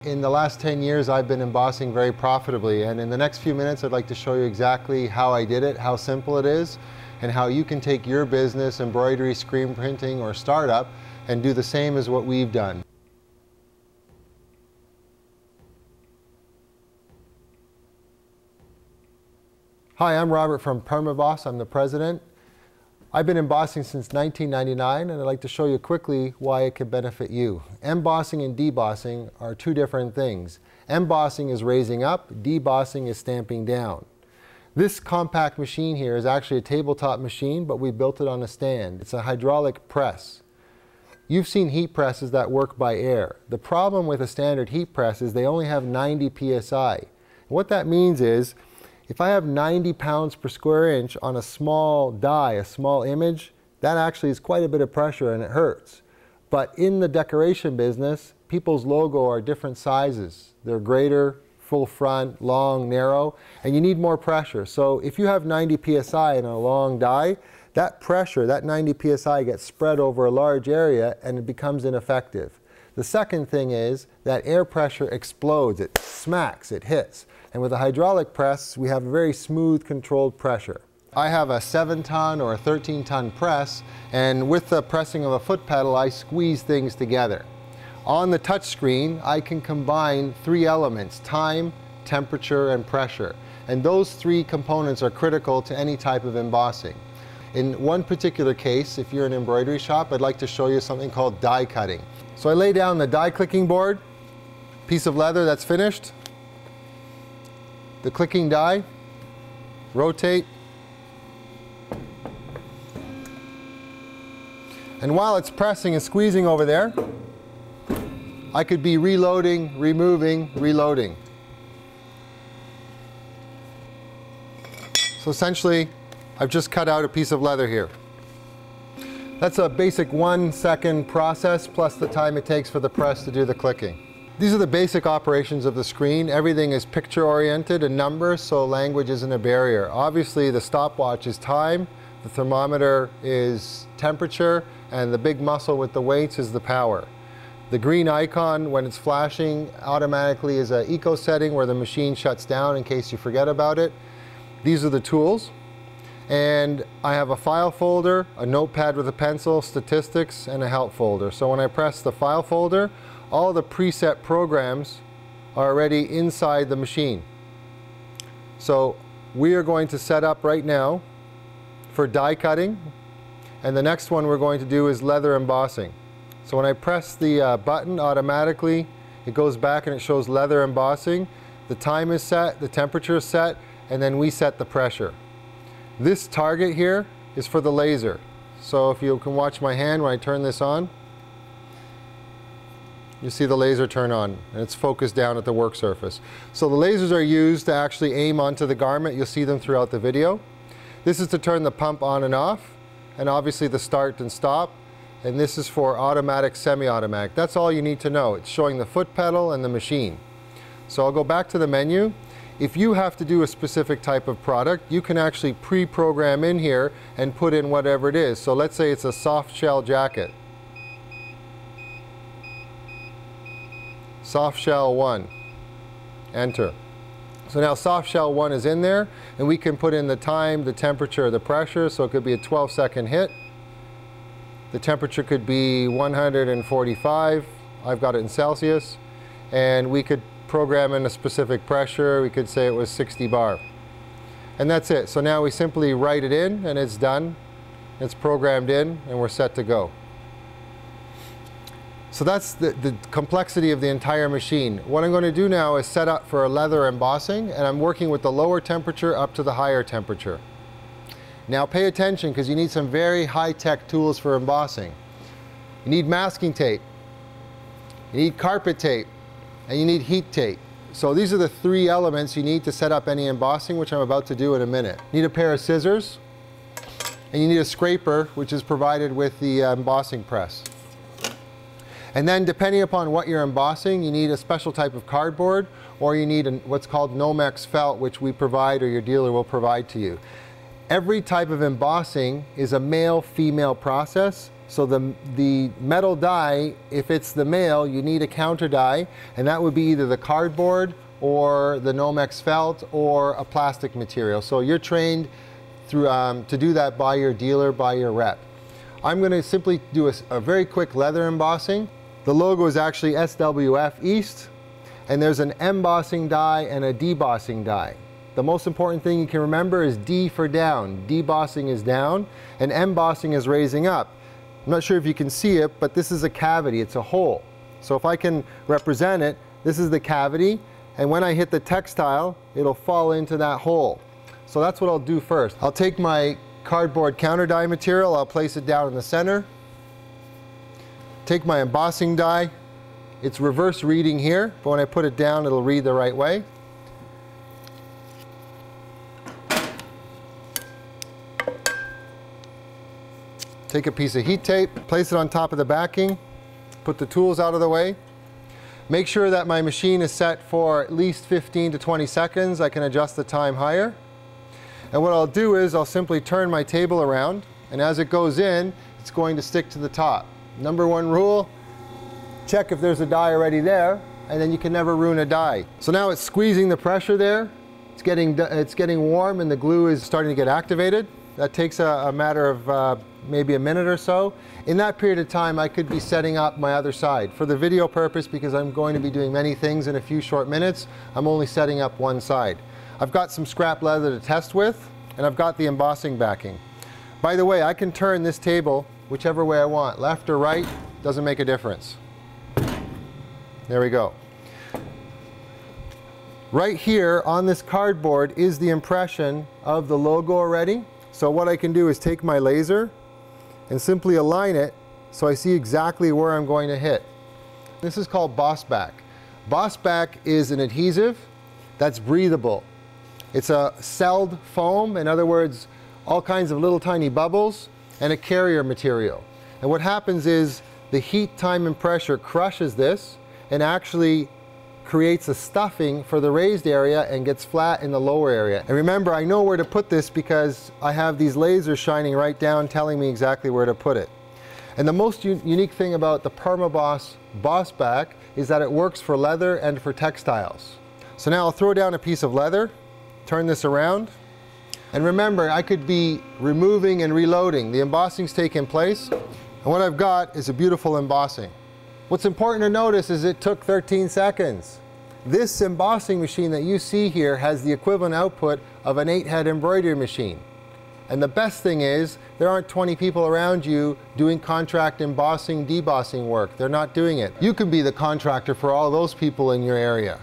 In the last 10 years, I've been embossing very profitably, and in the next few minutes, I'd like to show you exactly how I did it, how simple it is, and how you can take your business, embroidery, screen printing, or startup, and do the same as what we've done. Hi, I'm Robert from Permaboss. I'm the president. I've been embossing since 1999, and I'd like to show you quickly why it could benefit you. Embossing and debossing are two different things. Embossing is raising up, debossing is stamping down. This compact machine here is actually a tabletop machine, but we built it on a stand. It's a hydraulic press. You've seen heat presses that work by air. The problem with a standard heat press is they only have 90 psi. And what that means is, if I have 90 pounds per square inch on a small die, a small image, that actually is quite a bit of pressure and it hurts. But in the decoration business, people's logo are different sizes. They're greater, full front, long, narrow, and you need more pressure. So if you have 90 psi in a long die, that pressure, that 90 psi gets spread over a large area and it becomes ineffective. The second thing is that air pressure explodes, it smacks, it hits. And with a hydraulic press, we have a very smooth, controlled pressure. I have a 7-ton or a 13-ton press, and with the pressing of a foot pedal, I squeeze things together. On the touch screen, I can combine three elements: time, temperature, and pressure. And those three components are critical to any type of embossing. In one particular case, if you're an embroidery shop, I'd like to show you something called die cutting. So I lay down the die clicking board, piece of leather that's finished, the clicking die, rotate, and while it's pressing and squeezing over there, I could be reloading, removing, reloading. So essentially, I've just cut out a piece of leather here. That's a basic 1-second process plus the time it takes for the press to do the clicking. These are the basic operations of the screen. Everything is picture oriented and numbers, so language isn't a barrier. Obviously the stopwatch is time, the thermometer is temperature, and the big muscle with the weights is the power. The green icon, when it's flashing, automatically is an eco setting where the machine shuts down in case you forget about it. These are the tools. And I have a file folder, a notepad with a pencil, statistics, and a help folder. So when I press the file folder, all the preset programs are already inside the machine. So we are going to set up right now for die cutting, and the next one we're going to do is leather embossing. So when I press the button, automatically it goes back and it shows leather embossing. The time is set, the temperature is set, and then we set the pressure. This target here is for the laser. So if you can watch my hand when I turn this on, you see the laser turn on, and it's focused down at the work surface. So the lasers are used to actually aim onto the garment. You'll see them throughout the video. This is to turn the pump on and off, and obviously the start and stop. And this is for automatic, semi-automatic. That's all you need to know. It's showing the foot pedal and the machine. So I'll go back to the menu. If you have to do a specific type of product, you can actually pre-program in here and put in whatever it is. So let's say it's a soft shell jacket. Soft shell 1, enter. So now soft shell 1 is in there, and we can put in the time, the temperature, the pressure, so it could be a 12-second hit. The temperature could be 145, I've got it in Celsius, and we could program in a specific pressure. We could say it was 60 bar. And that's it. So now we simply write it in, and it's done. It's programmed in, and we're set to go. So that's the complexity of the entire machine. What I'm going to do now is set up for a leather embossing, and I'm working with the lower temperature up to the higher temperature. Now pay attention, because you need some very high-tech tools for embossing. You need masking tape, you need carpet tape, and you need heat tape. So these are the three elements you need to set up any embossing, which I'm about to do in a minute. You need a pair of scissors, and you need a scraper, which is provided with the embossing press. And then depending upon what you're embossing, you need a special type of cardboard, or you need what's called Nomex felt, which we provide or your dealer will provide to you. Every type of embossing is a male-female process, So the metal die, if it's the male, you need a counter die, and that would be either the cardboard or the Nomex felt or a plastic material. So you're trained through, to do that by your dealer, by your rep. I'm going to simply do a very quick leather embossing. The logo is actually SWF East, and there's an embossing die and a debossing die. The most important thing you can remember is D for down. Debossing is down, and embossing is raising up. I'm not sure if you can see it, but this is a cavity, it's a hole. So if I can represent it, this is the cavity, and when I hit the textile, it'll fall into that hole. So that's what I'll do first. I'll take my cardboard counter die material, I'll place it down in the center. Take my embossing die. It's reverse reading here, but when I put it down, it'll read the right way. Take a piece of heat tape, place it on top of the backing, put the tools out of the way. Make sure that my machine is set for at least 15 to 20 seconds. I can adjust the time higher. And what I'll do is I'll simply turn my table around, and as it goes in, it's going to stick to the top. Number one rule, check if there's a die already there, and then you can never ruin a die. So now it's squeezing the pressure there. It's getting warm and the glue is starting to get activated. That takes a matter of maybe a minute or so. In that period of time, I could be setting up my other side. For the video purpose, because I'm going to be doing many things in a few short minutes, I'm only setting up one side. I've got some scrap leather to test with, and I've got the embossing backing. By the way, I can turn this table whichever way I want, left or right, doesn't make a difference. There we go. Right here on this cardboard is the impression of the logo already. So what I can do is take my laser and simply align it so I see exactly where I'm going to hit. This is called Boss Back. Boss Back is an adhesive that's breathable. It's a celled foam, in other words, all kinds of little tiny bubbles, and a carrier material. And what happens is the heat, time, and pressure crushes this and actually creates a stuffing for the raised area and gets flat in the lower area. And remember, I know where to put this because I have these lasers shining right down telling me exactly where to put it. And the most unique thing about the Permaboss Boss Back is that it works for leather and for textiles. So now I'll throw down a piece of leather, turn this around, and remember, I could be removing and reloading. The embossing's taken place, and what I've got is a beautiful embossing. What's important to notice is it took 13 seconds. This embossing machine that you see here has the equivalent output of an 8-head embroidery machine. And the best thing is, there aren't 20 people around you doing contract embossing, debossing work. They're not doing it. You can be the contractor for all those people in your area.